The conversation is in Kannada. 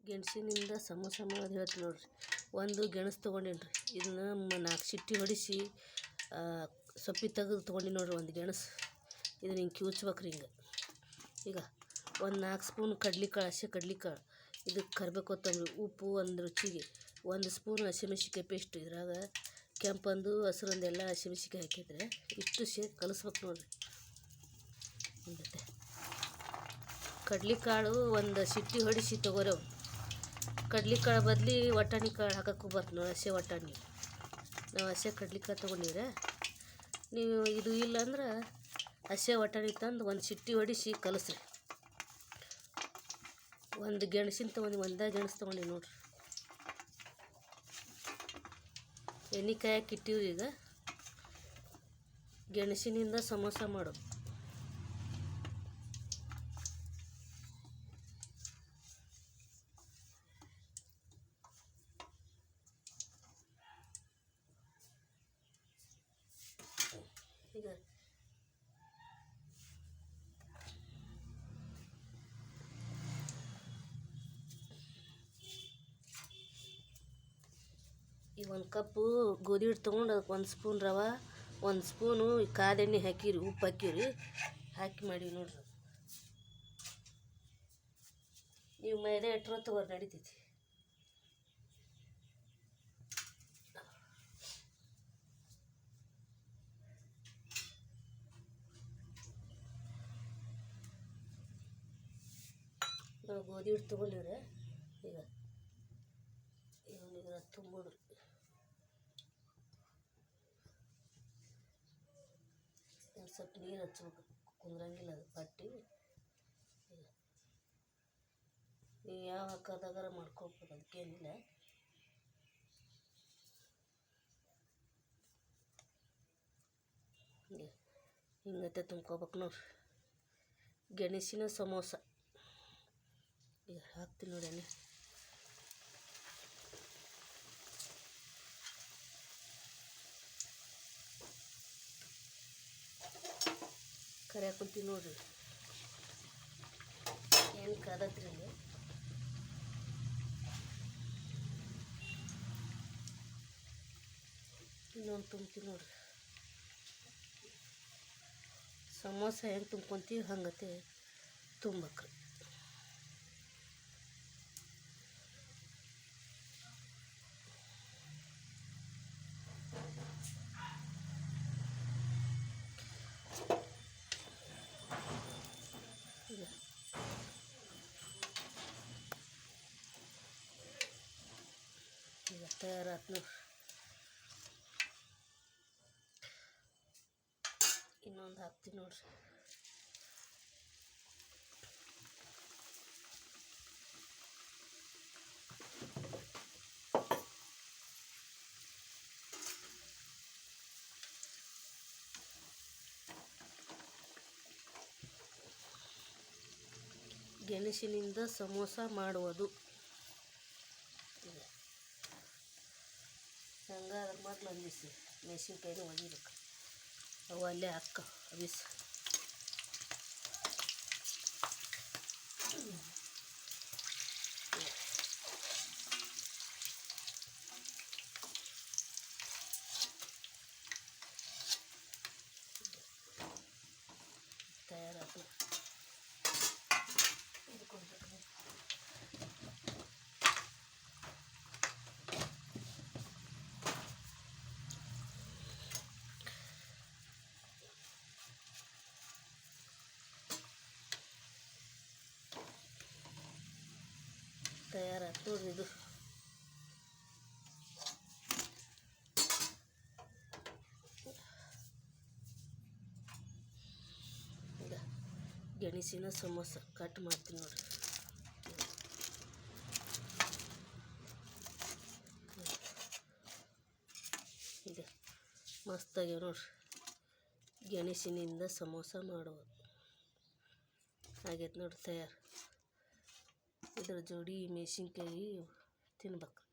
ಗೆಣಸಿನಿಂದ ಸಮೋಸ ಮಾಡೋದು ಹೇಳ್ತೀನಿ ನೋಡ್ರಿ. ಒಂದು ಗೆಣಸು ತೊಗೊಂಡೇನಿ ರೀ. ಇದನ್ನ 4 ಸಿಟ್ಟಿ ಹೊಡಿಸಿ ಸೊಪ್ಪಿ ತೆಗೆದು ತೊಗೊಂಡು ನೋಡ್ರಿ. ಒಂದು ಗೆಣಸು ಇದನ್ನ ಹಿಂಗೆ ಕಿವುಚ್ಬೇಕ್ರಿ. ಈಗ ಒಂದು 4 ಸ್ಪೂನ್ ಕಡ್ಲಿಕಾಳು, ಹಸಿ ಕಡ್ಲಿಕಾಳು, ಇದಕ್ಕೆ ಕರಿಬೇವು, ಕೊತ್ತಂಬರಿ, ಉಪ್ಪು, ಒಂದು ರುಚಿಗೆ 1 ಸ್ಪೂನ್ ಹಸಿಮೆಣ್ಸಿನ್ಕಾಯಿ ಪೇಸ್ಟು. ಇದ್ರಾಗ ಕೆಂಪಂದು ಹಸಿರಂದು ಎಲ್ಲ ಹಸಿಮೆಣ್ಸಿನ್ಕಾಯಿ ಹಾಕಿದ್ರೆ ಇಷ್ಟು ಸೇರಿ ಕಲಿಸ್ಬೇಕು ನೋಡ್ರಿ. ಹಿಂಗತ್ತೆ ಕಡ್ಲಿಕಾಳು ಒಂದು ಸಿಟ್ಟಿ ಹೊಡಿಸಿ ತೊಗೊರವು. ಕಡ್ಲಿಕಾಳು ಬದಲಿ ವಟಾಣಿ ಕಾಳು ಹಾಕೋಕ್ಕೂ ಬರ್ತದೆ ನೋಡಿ. ಹಸಿ ವಟಾಣಿ, ನಾವು ಹಸಿ ಕಡ್ಲಿಕಾಳು ತೊಗೊಂಡಿವ್ರೆ. ನೀವು ಇದು ಇಲ್ಲಾಂದ್ರೆ ಹಸಿ ವಟಾಣಿ ತಂದು ಒಂದು ಸಿಟ್ಟಿ ಹೊಡಿಸಿ ಕಲಸ್ರಿ. ಒಂದು ಗೆಣಸಿನ ತೊಗೊಂಡು ಒಂದೇ ಗೆಣಸು ತೊಗೊಂಡು ನೋಡ್ರಿ. ಎಣ್ಣೆ ಕಾಯಕ್ಕೆ ಇಟ್ಟಿವ್ರಿ. ಈಗ ಗೆಣಸಿನಿಂದ ಸಮೋಸ ಮಾಡೋದು. ಈಗ ಈಗ 1 ಕಪ್ಪು ಗೋಧಿ ಹಿಟ್ಟು ತೊಗೊಂಡು ಅದಕ್ಕೆ 1 ಸ್ಪೂನ್ ರವೆ, 1 ಸ್ಪೂನು ಕಾದೆಣ್ಣೆ ಹಾಕಿರಿ, ಉಪ್ಪು ಹಾಕಿರಿ, ಹಾಕಿ ಮಾಡಿವಿ ನೋಡ್ರಿ. ನೀವು ಮೈದಾ ಹಿಟ್ಟು ತೊಗೊರಿ ನಡಿತೈತಿ. ನಾವು ಗೋಧಿ ಹಿಟ್ಟು ತೊಗೊಂಡಿವ್ರೆ. ಈಗ ಇದನ್ನ ತುಂಬಿಡ್ರಿ. ಸ್ವಲ್ಪ ನೀರು ಹಚ್ಬೇಕು, ಕುಂದ್ರಂಗಿಲ್ಲ ಅದು ಪಟ್ಟಿ. ನೀವು ಯಾವ ಆಕಾರದಾಗಾರ ಮಾಡ್ಕೊಳ್ಬೋದು, ಅದಕ್ಕೇನಿಲ್ಲ. ಹಿಂಗತ್ತೆ ತುಂಬ್ಕೊಬೇಕು ನೋಡ್ರಿ. ಗೆಣಸಿನ ಸಮೋಸ ಈಗ ಹಾಕ್ತೀನಿ ನೋಡಿ. ಎಣ್ಣೆ ಕರಿ ಹಾಕೊಂತೀವಿ ನೋಡ್ರಿ. ಏನು ಕಾದತ್ರಿ ಇಲ್ಲಿ. ಇನ್ನೊಂದು ತುಂಬ್ತೀವಿ ನೋಡ್ರಿ. ಸಮೋಸ ಹೆಂಗೆ ತುಂಬ್ಕೊತೀವಿ ಹಂಗತೆ ತುಂಬಕ್ರಿ. ಈಗ ತಯಾರಾತು ನೋಡ್ರಿ. ಇನ್ನೊಂದು ಹಾಕ್ತೀವಿ ನೋಡ್ರಿ. ಗೆಣಸಿನಿಂದ ಸಮೋಸ ಮಾಡುವುದು. ಹಂಗಾದ್ರೆ ಮೊದಲು ಒಂದಿಸಿ ಮೆಣಸಿನ್ಕಾಯಿನ ಒಗಿಬೇಕು. ಅವು ಅಲ್ಲೇ ಹಾಕ ಅಬಿಸ್. ತಯಾರಾತು. ತಯಾರಾತು ನೋಡ್ರಿ. ಇದು ಈಗ ಗೆಣಸಿನ ಸಮೋಸ ಕಟ್ ಮಾಡ್ತೀನಿ ನೋಡ್ರಿ. ಇದೆ ಮಸ್ತಾಗ್ಯಾವ ನೋಡ್ರಿ. ಗೆಣಸಿನಿಂದ ಸಮೋಸ ಮಾಡುವುದು ಆಗೈತೆ ನೋಡ್ರಿ ತಯಾರು. ಇದ್ರ ಜೋಡಿ ಮೆಣಸಿನ್ಕಾಯಿ ತಿನ್ಬೇಕು.